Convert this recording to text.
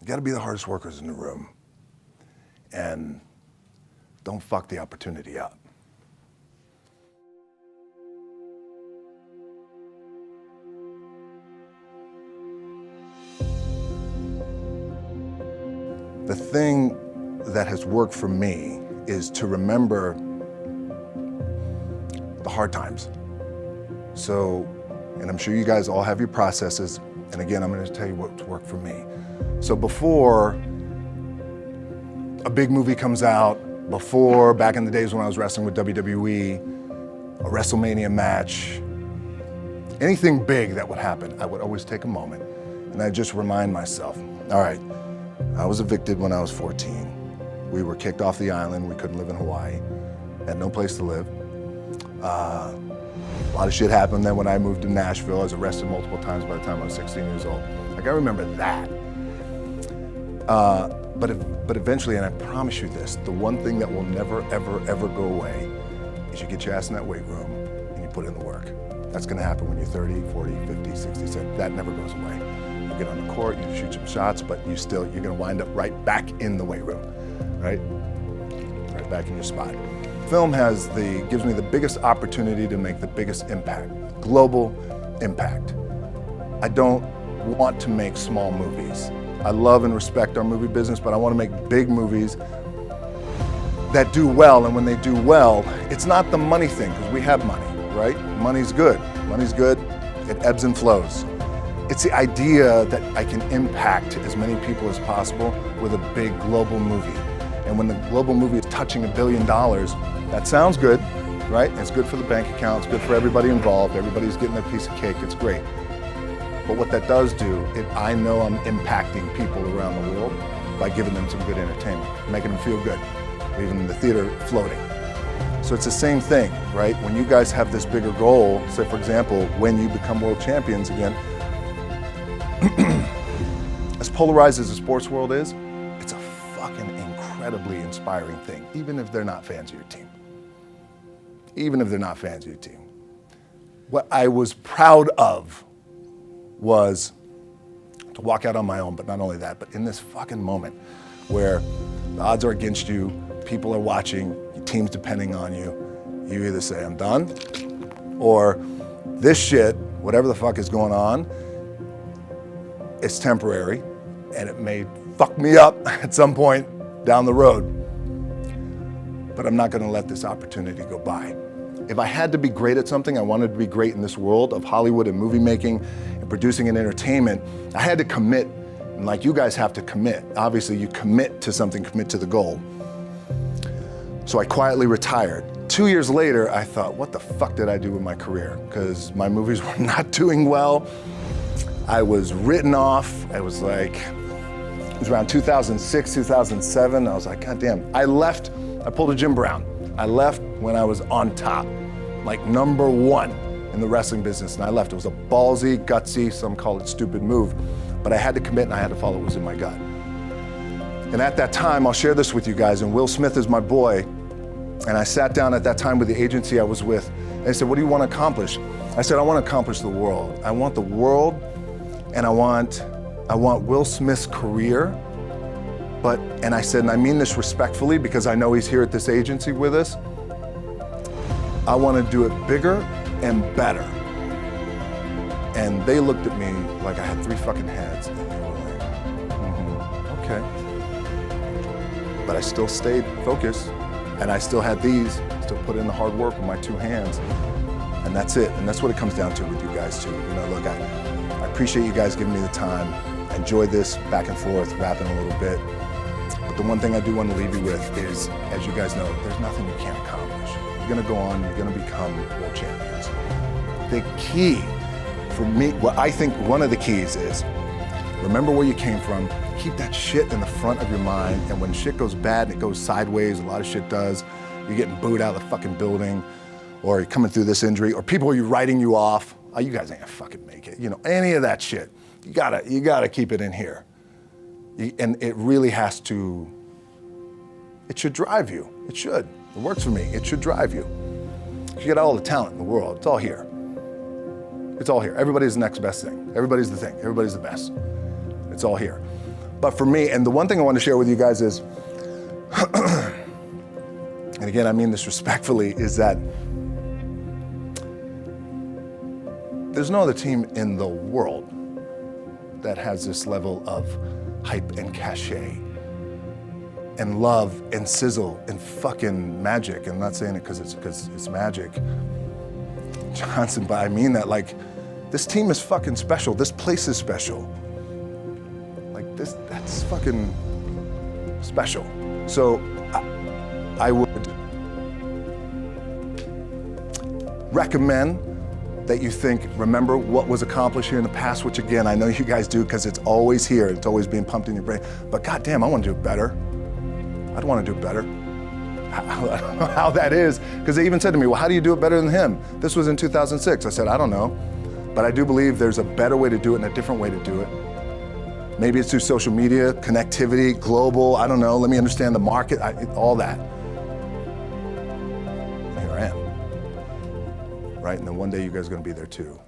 You gotta be the hardest workers in the room. And don't fuck the opportunity up. The thing that has worked for me is to remember the hard times. So, and I'm sure you guys all have your processes, and again, I'm gonna tell you what's worked for me. So before a big movie comes out, before, back in the days when I was wrestling with WWE, a WrestleMania match, anything big that would happen, I would always take a moment and I just remind myself, all right, I was evicted when I was 14. We were kicked off the island. We couldn't live in Hawaii. Had no place to live. A lot of shit happened. Then when I moved to Nashville, I was arrested multiple times by the time I was 16 years old. Like, I remember that. But eventually, and I promise you this, the one thing that will never, ever, ever go away is you get your ass in that weight room and you put in the work. That's gonna happen when you're 30, 40, 50, 60, 70. That never goes away. You get on the court, you shoot some shots, but you're gonna wind up right back in the weight room, right? Right back in your spot. Film gives me the biggest opportunity to make the biggest impact, global impact. I don't want to make small movies. I love and respect our movie business, but I want to make big movies that do well, and when they do well, it's not the money thing, because we have money, right? Money's good. Money's good. It ebbs and flows. It's the idea that I can impact as many people as possible with a big global movie. And when the global movie is touching $1 billion, that sounds good, right? It's good for the bank account, it's good for everybody involved, everybody's getting their piece of cake, it's great. But what that does do, I know I'm impacting people around the world by giving them some good entertainment, making them feel good, leaving the theater floating. So it's the same thing, right? When you guys have this bigger goal, say for example, when you become world champions again, as polarized as the sports world is, it's a fucking incredibly inspiring thing, even if they're not fans of your team. Even if they're not fans of your team. What I was proud of was to walk out on my own, but not only that, but in this fucking moment where the odds are against you, people are watching, your team's depending on you, you either say, I'm done, or this shit, whatever the fuck is going on, it's temporary, and it may fuck me up at some point down the road, but I'm not gonna let this opportunity go by. If I had to be great at something, I wanted to be great in this world of Hollywood and movie making and producing and entertainment, I had to commit, and like you guys have to commit. Obviously, you commit to something, commit to the goal. So I quietly retired. 2 years later, I thought, what the fuck did I do with my career? Because my movies were not doing well. I was written off. It was around 2006, 2007. I was like, God damn. I pulled a Jim Brown. I left when I was on top, like #1 in the wrestling business, and I left. It was a ballsy, gutsy, some call it stupid move, but I had to commit and I had to follow what was in my gut. And at that time, I'll share this with you guys, and Will Smith is my boy, and I sat down at that time with the agency I was with, and they said, what do you want to accomplish? I said, I want to accomplish the world. I want the world, and I want Will Smith's career, and I said, and I mean this respectfully because I know he's here at this agency with us, I want to do it bigger and better. And they looked at me like I had 3 fucking heads, and they were like, okay. But I still stayed focused, and I still had still put in the hard work with my 2 hands, and that's it. And that's what it comes down to with you guys too. You know, look, I appreciate you guys giving me the time. I enjoyed this back and forth, rapping a little bit. But the one thing I do want to leave you with is, as you guys know, there's nothing you can't accomplish. You're gonna go on, you're gonna become world champions. The key for me, what I think one of the keys is, remember where you came from, keep that shit in the front of your mind, and when shit goes bad and it goes sideways, a lot of shit does, you're getting booed out of the fucking building, or you're coming through this injury, or people are writing you off, oh, you guys ain't gonna fucking make it, you know, any of that shit. You gotta keep it in here. And it really has to, it should drive you. It should. It works for me. It should drive you. You got all the talent in the world. It's all here. It's all here. Everybody's the next best thing. Everybody's the thing. Everybody's the best. It's all here. But for me, and the one thing I want to share with you guys is, and again, I mean this respectfully, is that there's no other team in the world that has this level of hype and cachet and love and sizzle and fucking magic. I'm not saying it because it's magic, Johnson, but I mean that. Like, this team is fucking special. This place is special. Like, that's fucking special. So I would recommend that you remember what was accomplished here in the past, which again, I know you guys do because it's always here. It's always being pumped in your brain. But goddamn, I want to do it better. I'd want to do it better. I don't know how that is, because they even said to me, well, how do you do it better than him? This was in 2006. I said, I don't know, but I do believe there's a better way to do it and a different way to do it. Maybe it's through social media, connectivity, global, I don't know, let me understand the market, all that. Here I am, right? And then one day you guys are gonna be there too.